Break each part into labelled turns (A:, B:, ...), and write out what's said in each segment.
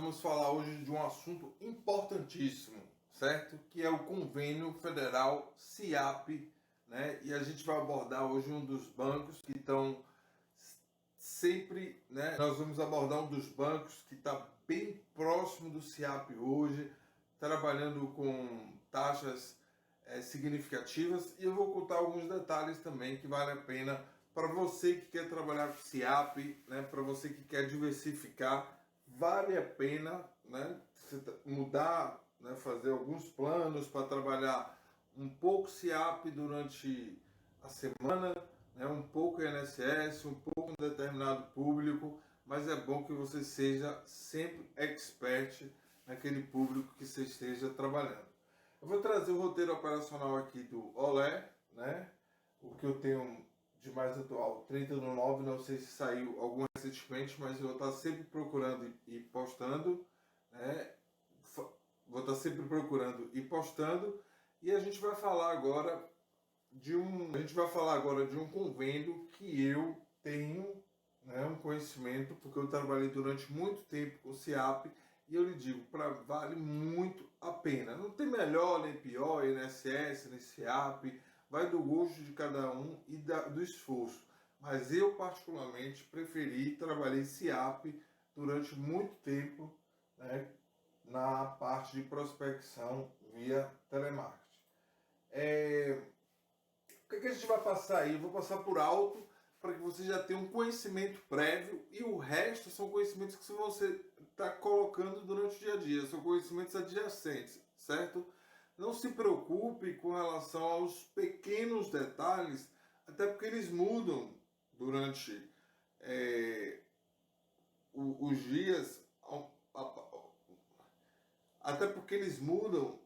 A: vamos falar hoje de um assunto importantíssimo, certo? Que é o Convênio Federal SIAP, né? E a gente vai abordar hoje um dos bancos que estão sempre, né? Nós vamos abordar um dos bancos que está bem próximo do SIAP hoje, trabalhando com taxas significativas, e eu vou contar alguns detalhes também que vale a pena para você que quer trabalhar com SIAP, né? Para você que quer diversificar, vale a pena, né? Mudar, né? Fazer alguns planos para trabalhar um pouco SIAP durante a semana, né? Um pouco INSS, um pouco um determinado público, mas é bom que você seja sempre expert naquele público que você esteja trabalhando. Eu vou trazer o roteiro operacional aqui do Olé, né? O que eu tenho de mais atual, 30/9, não sei se saiu algum recentemente, mas eu vou estar sempre procurando e postando, né? Vou estar sempre procurando e postando, e a gente vai falar agora de um convênio que eu tenho, né, um conhecimento, porque eu trabalhei durante muito tempo com o SIAP, e eu lhe digo, vale muito a pena. Não tem melhor nem pior, INSS, nem SIAP, vai do gosto de cada um e do esforço. Mas eu, particularmente, preferi trabalhar em SIAP durante muito tempo, né, na parte de prospecção via telemarketing. O que a gente vai passar aí? Eu vou passar por alto para que você já tenha um conhecimento prévio, e o resto são conhecimentos que você está colocando durante o dia a dia, são conhecimentos adjacentes, certo? Não se preocupe com relação aos pequenos detalhes, até porque eles mudam durante os dias, até porque eles mudam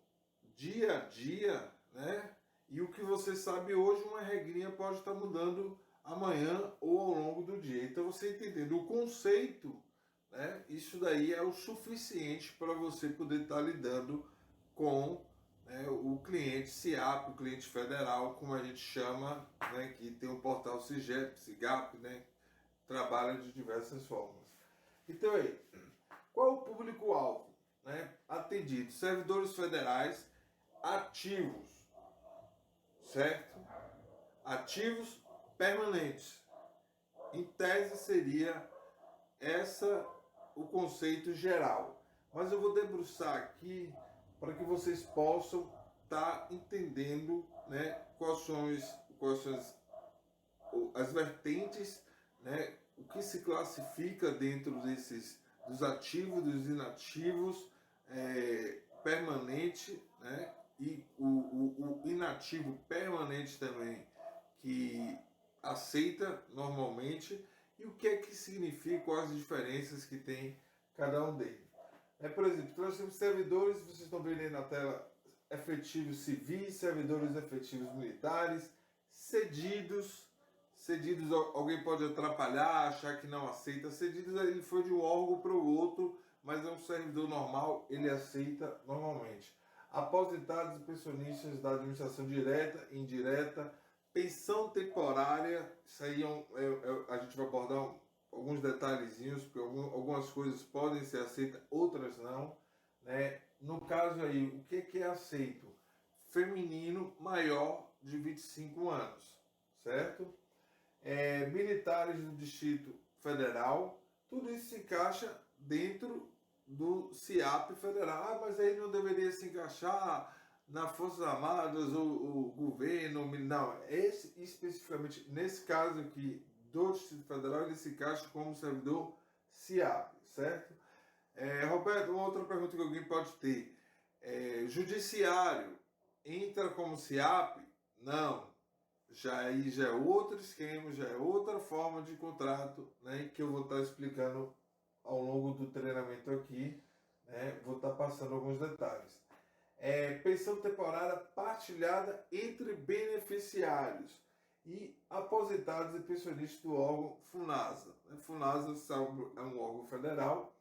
A: dia a dia, né? E o que você sabe hoje, uma regrinha pode estar mudando amanhã ou ao longo do dia. Então, você entendendo o conceito, né? Isso daí é o suficiente para você poder estar lidando com, né, o cliente SIAP, o cliente federal, como a gente chama, né? Que tem o portal SIGEP, SIGAP, né? Trabalha de diversas formas. Então, aí, qual é o público-alvo, né, atendido? Servidores federais ativos, certo? Ativos permanentes. Em tese seria essa o conceito geral. Mas eu vou debruçar aqui para que vocês possam estar entendendo, né, quais são as vertentes, né, o que se classifica dentro dos ativos, dos inativos, permanente, né, e o inativo permanente também, que aceita normalmente, e o que é que significa, quais as diferenças que tem cada um deles. Por exemplo, nós temos servidores, vocês estão vendo aí na tela, efetivos civis, servidores efetivos militares, cedidos. Cedidos, alguém pode atrapalhar, achar que não aceita. Cedidos, ele foi de um órgão para o outro, mas é um servidor normal, ele aceita normalmente. Aposentados e pensionistas da administração direta e indireta, pensão temporária, isso aí a gente vai abordar alguns detalhezinhos, porque algumas coisas podem ser aceitas, outras não, né? No caso aí, o que é aceito? Feminino maior de 25 anos, certo? Militares do Distrito Federal, tudo isso se encaixa dentro do SIAP federal. Ah, mas aí não deveria se encaixar na Forças Armadas ou o governo. Não, especificamente nesse caso aqui do Distrito Federal, ele se encaixa como servidor SIAP, certo? Roberto, uma outra pergunta que alguém pode ter. Judiciário entra como SIAP? Não. Já é outro esquema, já é outra forma de contrato, né, que eu vou estar explicando ao longo do treinamento aqui, né, vou estar passando alguns detalhes. Pensão temporária partilhada entre beneficiários e aposentados e pensionistas do órgão FUNASA. FUNASA é um órgão federal,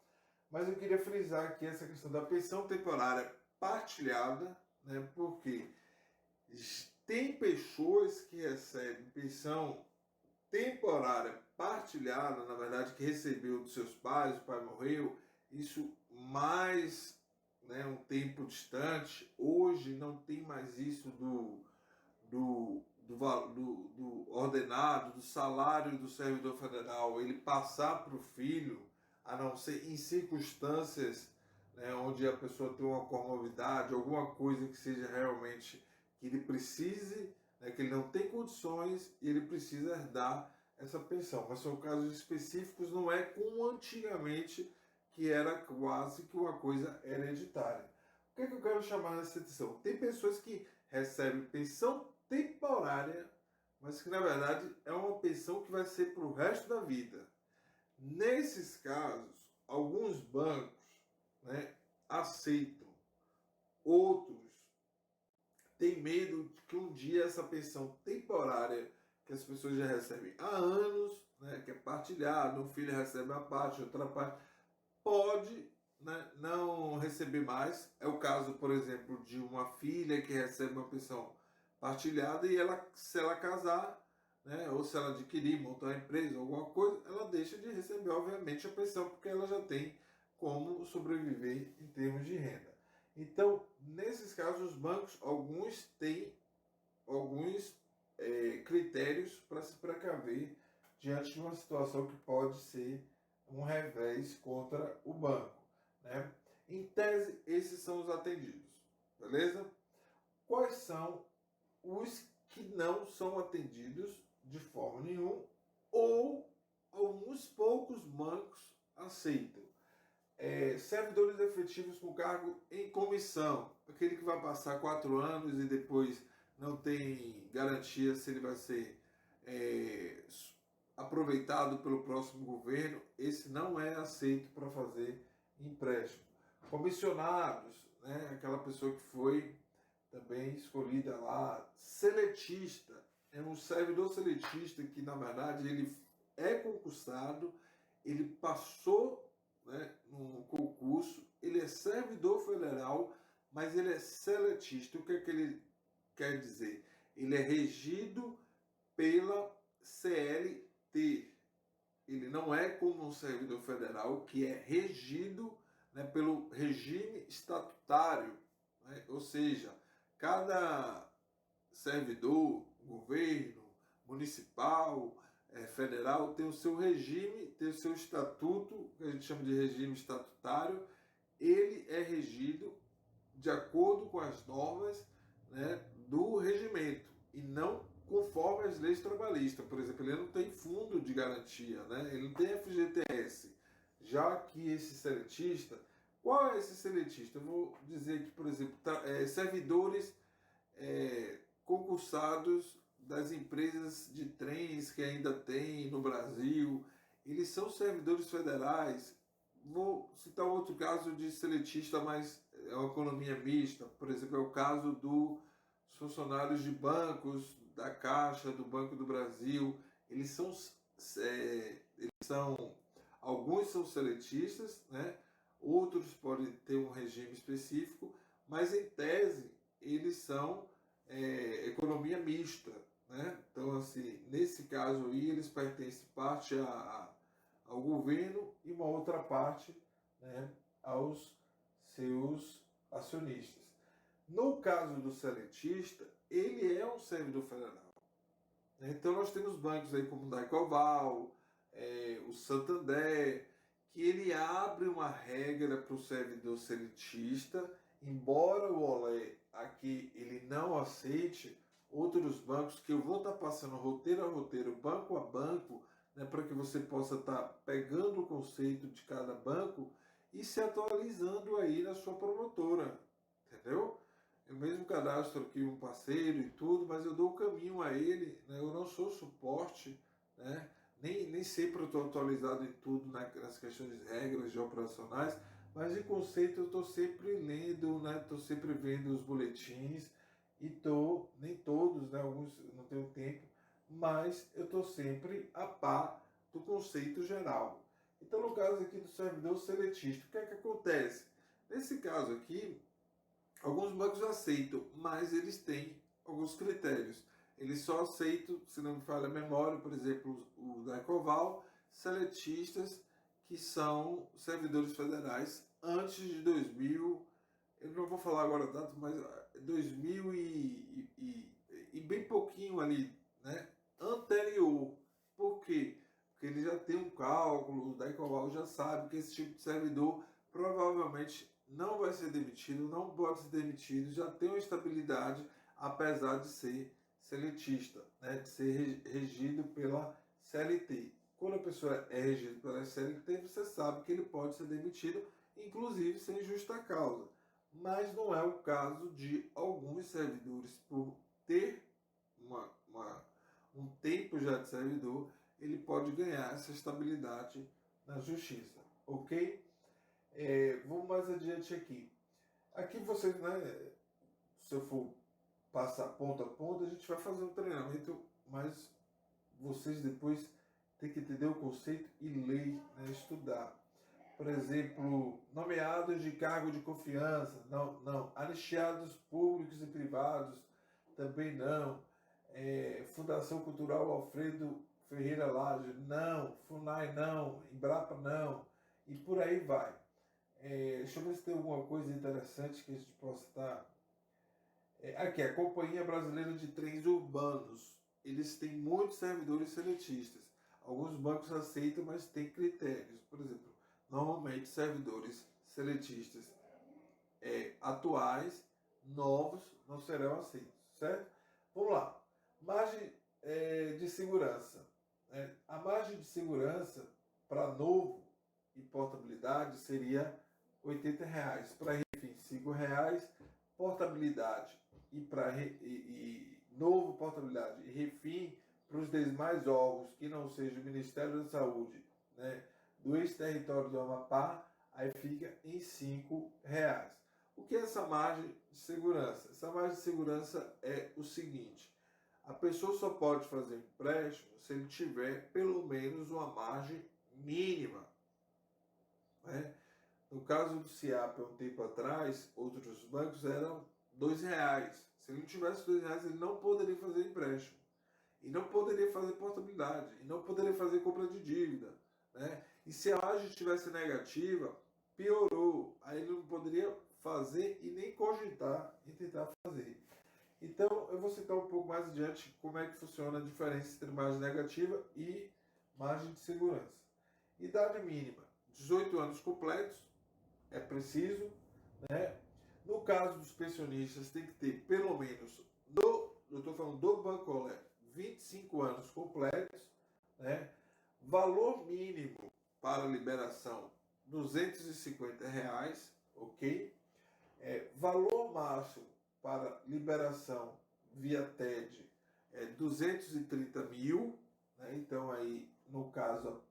A: mas eu queria frisar aqui essa questão da pensão temporária partilhada, né, porque tem pessoas que recebem pensão temporária partilhada, na verdade, que recebeu dos seus pais, o pai morreu, isso mais, né, um tempo distante, hoje não tem mais isso do ordenado, do salário do servidor federal, ele passar para o filho, a não ser em circunstâncias, né, onde a pessoa tem uma comorbidade, alguma coisa que seja realmente que ele precise, né, que ele não tem condições e ele precisa herdar essa pensão. Mas são casos específicos, não é como antigamente, que era quase que uma coisa hereditária. O que é que eu quero chamar essa atenção? Tem pessoas que recebem pensão temporária, mas que na verdade é uma pensão que vai ser para o resto da vida. Nesses casos, alguns bancos, né, aceitam, outros têm medo de que um dia essa pensão temporária que as pessoas já recebem há anos, né, que é partilhada, um filho recebe uma parte, outra parte, pode, né, não receber mais. É o caso, por exemplo, de uma filha que recebe uma pensão partilhada e ela, se ela casar, né, ou se ela adquirir, montar uma empresa, alguma coisa, ela deixa de receber, obviamente, a pensão, porque ela já tem como sobreviver em termos de renda. Então, nesses casos, os bancos, alguns têm alguns critérios para se precaver diante de uma situação que pode ser um revés contra o banco, né? Em tese, esses são os atendidos, beleza? Quais são os que não são atendidos de forma nenhuma ou alguns poucos bancos aceitam? Servidores efetivos com cargo em comissão, aquele que vai passar 4 anos e depois não tem garantia se ele vai ser é, aproveitado pelo próximo governo, esse não é aceito para fazer empréstimo. Comissionados, né, aquela pessoa que foi também escolhida lá, seletista, é um servidor seletista que na verdade ele é concursado, ele passou, né, no concurso, ele é servidor federal, mas ele é seletista. O que é que ele quer dizer? Ele é regido pela CLT. Ele não é como um servidor federal que é regido, né, pelo regime estatutário, né? Ou seja, cada servidor, governo, municipal, federal, tem o seu regime, tem o seu estatuto, que a gente chama de regime estatutário. Ele é regido de acordo com as normas, né, do regimento e não conforme as leis trabalhistas. Por exemplo, ele não tem fundo de garantia, né? Ele não tem FGTS. Já que esse seletista, qual é esse seletista? Eu vou dizer aqui, por exemplo, servidores concursados das empresas de trens que ainda tem no Brasil, eles são servidores federais. Vou citar outro caso de seletista, mas é uma economia mista. Por exemplo, é o caso dos funcionários de bancos, da Caixa, do Banco do Brasil. Alguns são seletistas, né? Outros podem ter um regime específico, mas em tese eles são economia mista, né? Então, assim, nesse caso aí, eles pertencem parte ao governo e uma outra parte, né, aos seus acionistas. No caso do seletista, ele é um servidor federal. Então, nós temos bancos aí como o Daicoval, o Santander, que ele abre uma regra para o servidor seletista, embora o Olé aqui ele não aceite. Outros bancos que eu vou estar passando roteiro a roteiro, banco a banco, né, para que você possa estar pegando o conceito de cada banco e se atualizando aí na sua promotora, entendeu? Eu mesmo cadastro aqui um parceiro e tudo, mas eu dou o caminho a ele, né? Eu não sou suporte, né? Nem sempre eu estou atualizado em tudo, nas questões de regras de operacionais, mas em conceito eu estou sempre lendo, né? Estou sempre vendo os boletins e estou, nem todos, né? Alguns não tenho tempo, mas eu estou sempre a par do conceito geral. Então, no caso aqui do servidor seletista, o que é que acontece? Nesse caso aqui, alguns bancos aceitam, mas eles têm alguns critérios. Eles só aceitam, se não me falha a memória, por exemplo, o da Ecoval, seletistas que são servidores federais antes de 2000, eu não vou falar agora tanto, mas 2000 e bem pouquinho ali, né? Anterior. Por quê? Porque ele já tem um cálculo, da Ecoval já sabe que esse tipo de servidor provavelmente não vai ser demitido, não pode ser demitido, já tem uma estabilidade, apesar de ser seletista, né? De ser regido pela CLT. Quando a pessoa é regida pela CLT, você sabe que ele pode ser demitido, inclusive sem justa causa. Mas não é o caso de alguns servidores, por ter um tempo já de servidor, ele pode ganhar essa estabilidade na justiça, ok? Vamos mais adiante aqui. Aqui vocês, né, se eu for passar ponto a ponto, a gente vai fazer um treinamento, mas vocês depois têm que entender o conceito e ler, né, estudar. Por exemplo, nomeados de cargo de confiança, não. Anistiados públicos e privados, também não. Fundação Cultural Alfredo Ferreira Lage, não. FUNAI, não. Embrapa, não. E por aí vai. Deixa eu ver se tem alguma coisa interessante que a gente possa estar... aqui, a Companhia Brasileira de Trens Urbanos. Eles têm muitos servidores seletistas. Alguns bancos aceitam, mas tem critérios. Por exemplo, normalmente servidores seletistas atuais, novos, não serão aceitos, certo? Vamos lá. Margem de segurança. A margem de segurança para novo e portabilidade seria R$80. Para refim, R$5. Portabilidade e para novo portabilidade e refim para os demais órgãos que não seja o Ministério da Saúde, né, do ex-território do Amapá, aí fica em R$5. O que é essa margem de segurança? Essa margem de segurança é o seguinte: a pessoa só pode fazer empréstimo se ele tiver pelo menos uma margem mínima, né? No caso do CIAP, há um tempo atrás, outros bancos eram R$2. Se ele não tivesse R$2, ele não poderia fazer empréstimo. E não poderia fazer portabilidade. E não poderia fazer compra de dívida, né? E se a margem estivesse negativa, piorou. Aí ele não poderia fazer e nem cogitar em tentar fazer. Então, eu vou citar um pouco mais adiante como é que funciona a diferença entre margem negativa e margem de segurança. Idade mínima, 18 anos completos, é preciso, né? No caso dos pensionistas, tem que ter pelo menos, eu estou falando do Bancolé, 25 anos completos, né? Valor mínimo para liberação, R$250, ok? Valor máximo para liberação via TED é 230 mil, né? Então aí, no caso,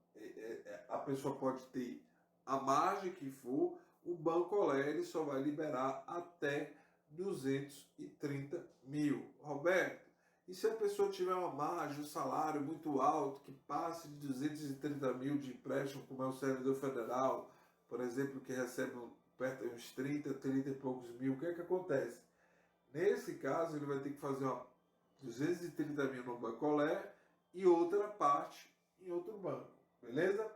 A: a pessoa pode ter a margem que for, o Bancolé ele só vai liberar até 230 mil. Roberto, e se a pessoa tiver uma margem, um salário muito alto, que passe de 230 mil de empréstimo, como é o servidor federal, por exemplo, que recebe perto de uns 30 e poucos mil, o que é que acontece? Nesse caso, ele vai ter que fazer 230 mil no Bancolé e outra parte em outro banco, beleza?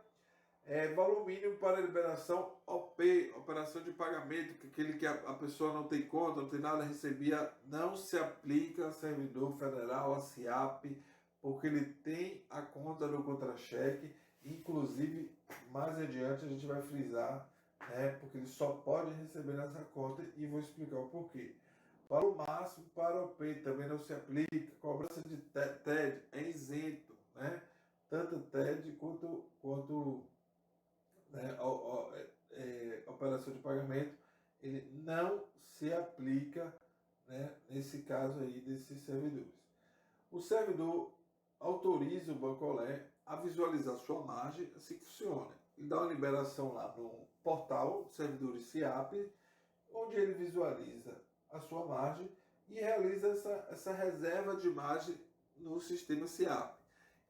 A: Valor mínimo para liberação OP, operação de pagamento, que aquele que a pessoa não tem conta, não tem nada, recebia, não se aplica a servidor federal, a CIAP, porque ele tem a conta no contra-cheque, inclusive, mais adiante a gente vai frisar, né, porque ele só pode receber nessa conta e vou explicar o porquê. Valor máximo para OP também não se aplica, cobrança de TED é isento, né? Tanto TED quanto né, operação de pagamento, ele não se aplica, né, nesse caso aí desses servidores. O servidor autoriza o Bancolé a visualizar sua margem, assim que funciona. Ele dá uma liberação lá no portal servidores CIAP, onde ele visualiza a sua margem e realiza essa reserva de margem no sistema CIAP.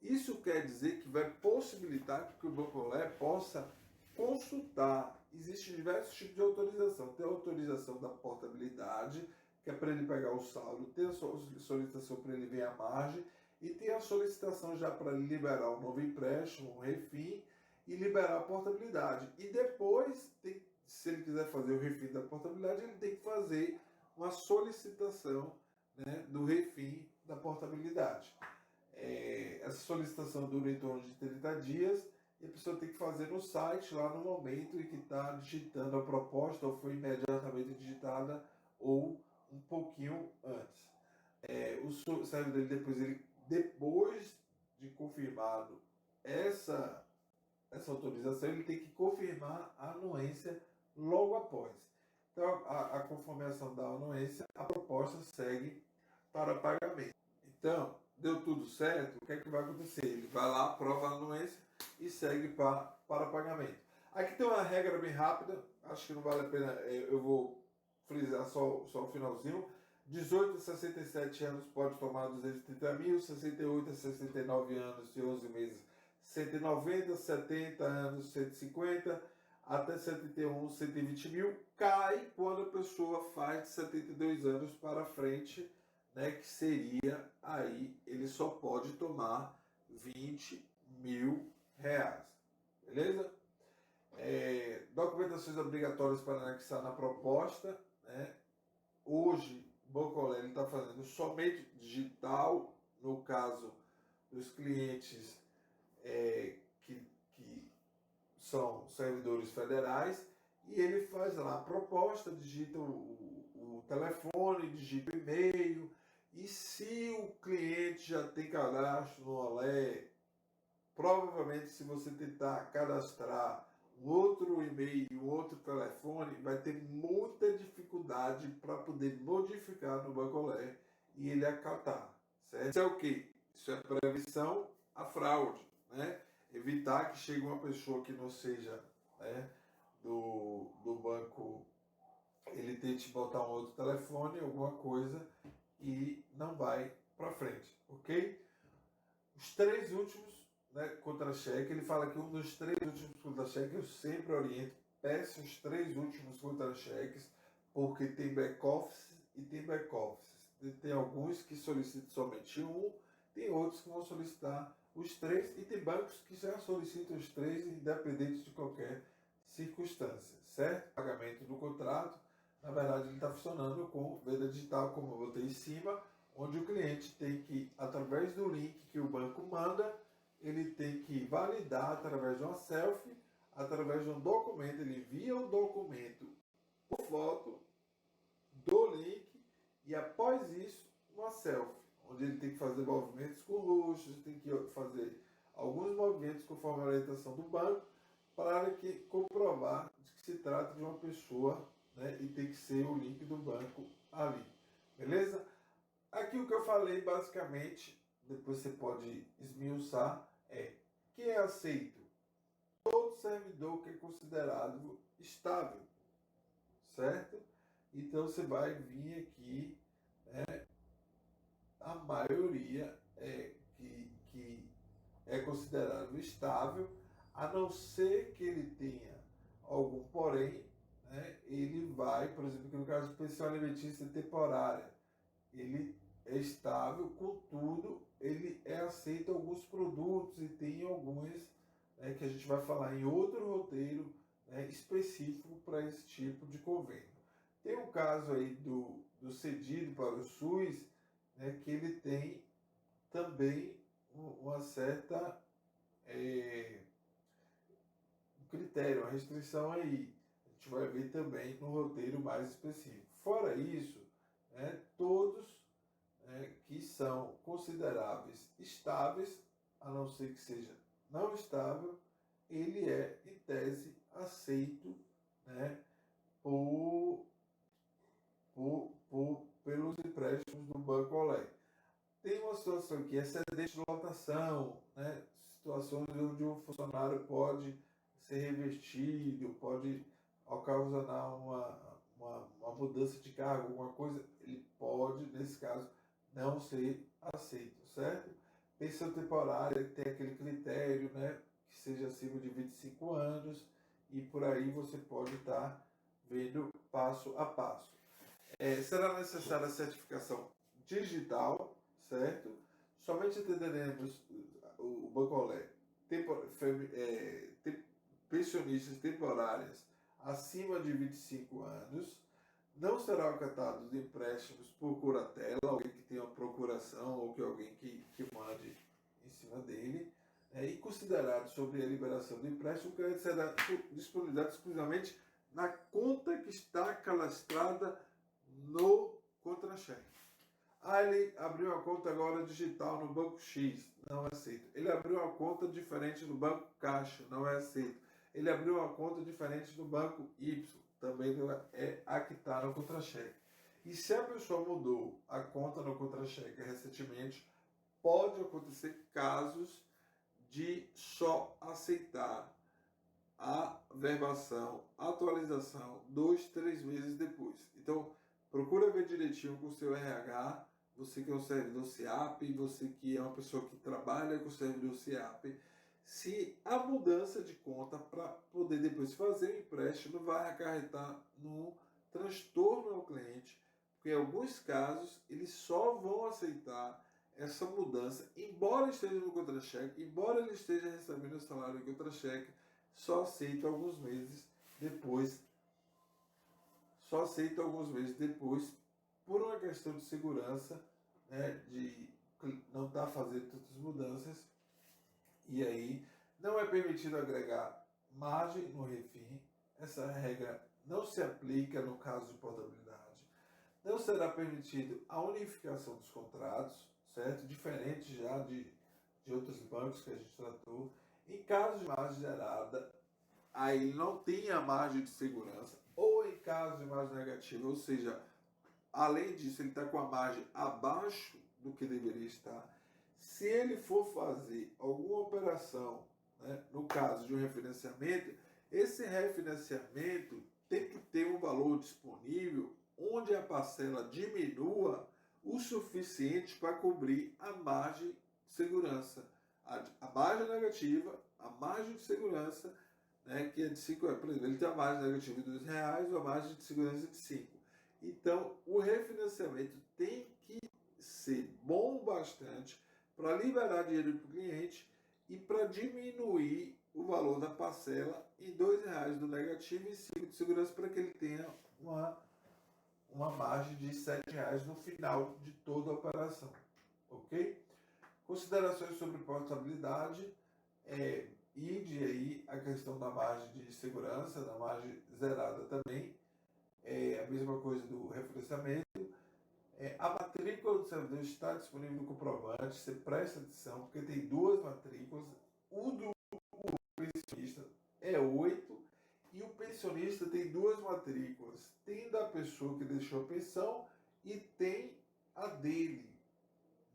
A: Isso quer dizer que vai possibilitar que o Bancolé possa consultar. Existem diversos tipos de autorização. Tem a autorização da portabilidade, que é para ele pegar o saldo, tem a solicitação para ele ver a margem, e tem a solicitação já para ele liberar o novo empréstimo, o refim, e liberar a portabilidade. E depois tem se ele quiser fazer o refim da portabilidade, ele tem que fazer uma solicitação, né, do refim da portabilidade. Essa solicitação dura em torno de 30 dias e a pessoa tem que fazer no site, lá no momento em que está digitando a proposta, ou foi imediatamente digitada, ou um pouquinho antes. O servidor dele, depois de confirmado essa autorização, ele tem que confirmar a anuência logo após. Então, a confirmação da anuência, a proposta segue para pagamento. Então, deu tudo certo, o que é que vai acontecer? Ele vai lá, aprova a anuência e segue para pagamento. Aqui tem uma regra bem rápida, acho que não vale a pena, eu vou frisar só o finalzinho. 18 a 67 anos pode tomar 230 mil, 68 a 69 anos e 11 meses 190, 70 anos 150, até 71, 120 mil. Cai quando a pessoa faz de 72 anos para frente, né, que seria aí, ele só pode tomar 20 mil reais. Beleza? Documentações obrigatórias para anexar na proposta, né? Hoje, o Banco Aurélio está fazendo somente digital, no caso dos clientes que são servidores federais, e ele faz lá a proposta, digita o telefone, digita o e-mail, e se o cliente já tem cadastro no Olé, provavelmente se você tentar cadastrar um outro e-mail, um outro telefone, vai ter muita dificuldade para poder modificar no Banco Olé e ele acatar. Certo? Isso é o quê? Isso é prevenção à fraude, né? Evitar que chegue uma pessoa que não seja, né, do banco, ele tente botar um outro telefone, alguma coisa, e não vai para frente, ok? Os três últimos, né, contra-cheque, ele fala que um dos três últimos contra-cheques, eu sempre oriento, peça os três últimos contra-cheques, porque tem back-office e tem back-office. Tem alguns que solicitam somente um, tem outros que vão solicitar os três, e tem bancos que já solicitam os três, independente de qualquer circunstância, certo? O pagamento do contrato, na verdade, ele está funcionando com venda digital, como eu botei em cima, onde o cliente tem que, através do link que o banco manda, ele tem que validar através de uma selfie, através de um documento, ele envia o documento por foto do link, e após isso, uma selfie, onde ele tem que fazer movimentos com luxo, tem que fazer alguns movimentos conforme a orientação do banco, para que comprovar que se trata de uma pessoa, né, e tem que ser o link do banco ali. Beleza? Aqui o que eu falei basicamente, depois você pode esmiuçar, que é aceito todo servidor que é considerado estável, certo? Então você vai vir aqui, a maioria que é considerado estável, a não ser que ele tenha algum porém, né, ele vai, por exemplo, no caso de pensão alimentícia temporária, ele é estável, contudo, ele aceita alguns produtos e tem alguns, né, que a gente vai falar em outro roteiro, né, específico para esse tipo de convênio. Tem um caso aí do cedido para o SUS, né, que ele tem também uma certa critério, uma restrição aí. A gente vai ver também no roteiro mais específico. Fora isso, né, todos, que são consideráveis estáveis, a não ser que seja não estável, ele é, em tese, aceito, né, pelos empréstimos do Banco Olé. Tem uma situação aqui, excedente de lotação, né, situações onde o funcionário pode ser revestido, pode ocasionar uma mudança de cargo, alguma coisa, ele pode, nesse caso, não ser aceito, certo? Pensão temporária tem aquele critério, né, que seja acima de 25 anos, e por aí você pode estar vendo passo a passo. Será necessária a certificação digital, certo? Somente entenderemos o Banco Olé, pensionistas temporárias acima de 25 anos, não serão acatados empréstimos por curatela, alguém que tenha uma procuração ou que alguém que mande em cima dele, e considerado sobre a liberação do empréstimo, o crédito será disponibilizado exclusivamente na conta que está cadastrada no contra-cheque. Ele abriu uma conta agora digital no Banco X, não é aceito. Ele abriu uma conta diferente no Banco Caixa, não é aceito. Ele abriu uma conta diferente no Banco Y, também não é a que está no contra-cheque. E se a pessoa mudou a conta no contra-cheque recentemente, pode acontecer casos de só aceitar a verbação, atualização, 2, 3 meses depois. Então, procura ver direitinho com o seu RH, você que é um servidor SEAP, você que é uma pessoa que trabalha com o servidor SEAP, se a mudança de conta para poder depois fazer o empréstimo vai acarretar no transtorno ao cliente, porque em alguns casos eles só vão aceitar essa mudança, embora esteja no contra-cheque, embora ele esteja recebendo o salário em contra-cheque, só aceita alguns meses depois, por uma questão de segurança, né, de não estar fazendo tantas mudanças, e aí não é permitido agregar margem no refim, essa regra não se aplica no caso de portabilidade, não será permitido a unificação dos contratos, certo? Diferente já de outros bancos que a gente tratou. Em caso de margem gerada, aí não tem a margem de segurança, ou em caso de margem negativa, ou seja, além disso, ele está com a margem abaixo do que deveria estar. Se ele for fazer alguma operação, né, no caso de um refinanciamento, esse refinanciamento tem que ter um valor disponível onde a parcela diminua o suficiente para cobrir a margem de segurança. A margem negativa, a margem de segurança, né, que é de 5 reais. Por exemplo, ele tem a margem negativa de R$2 ou a margem de segurança de 5. Então, o refinanciamento tem que ser bom bastante para liberar dinheiro para o cliente e para diminuir o valor da parcela em R$2 do negativo e 5 de segurança para que ele tenha uma margem de R$7 no final de toda a operação. Ok? Considerações sobre portabilidade, ide aí a questão da margem de segurança, da margem zerada também, a mesma coisa do refinanciamento. A matrícula do servidor está disponível no comprovante, você presta atenção, porque tem duas matrículas, o do pensionista é 8 e o pensionista tem duas matrículas, tem da pessoa que deixou a pensão e tem a dele,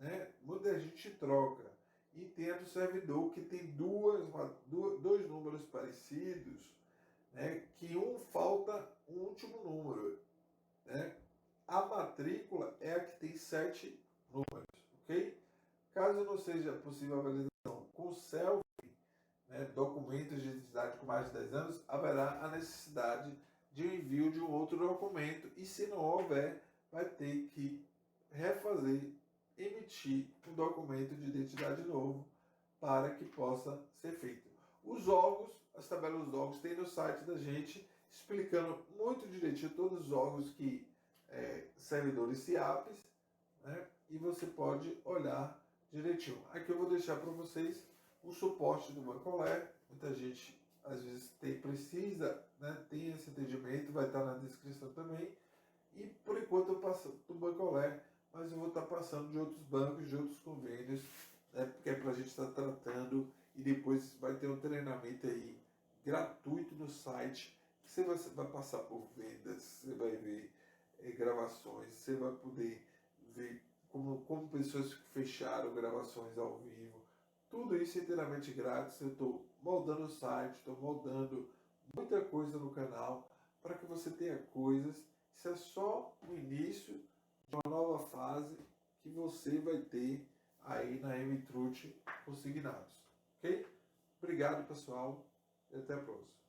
A: né? Muita gente troca. E tem a do servidor que tem dois números parecidos, né? Que falta um último número, né? A matrícula é a que tem 7 números, ok? Caso não seja possível a validação com selfie, né, documentos de identidade com mais de 10 anos, haverá a necessidade de um envio de um outro documento e se não houver, vai ter que refazer, emitir um documento de identidade novo para que possa ser feito. Os órgãos, as tabelas dos órgãos tem no site da gente, explicando muito direitinho todos os órgãos que servidores SEAPs, né, e você pode olhar direitinho. Aqui eu vou deixar para vocês o suporte do Bancolé. Muita gente às vezes precisa, né, tem esse atendimento, vai estar na descrição também. E por enquanto eu passo do Bancolé, mas eu vou estar passando de outros bancos, de outros convênios, né, porque é para a gente estar tratando e depois vai ter um treinamento aí gratuito no site. Você vai passar por vendas, você vai ver gravações, você vai poder ver como pessoas fecharam gravações ao vivo. Tudo isso inteiramente grátis. Eu estou moldando o site, estou moldando muita coisa no canal para que você tenha coisas. Isso é só o início de uma nova fase que você vai ter aí na MTrut consignados. Ok? Obrigado, pessoal, e até a próxima.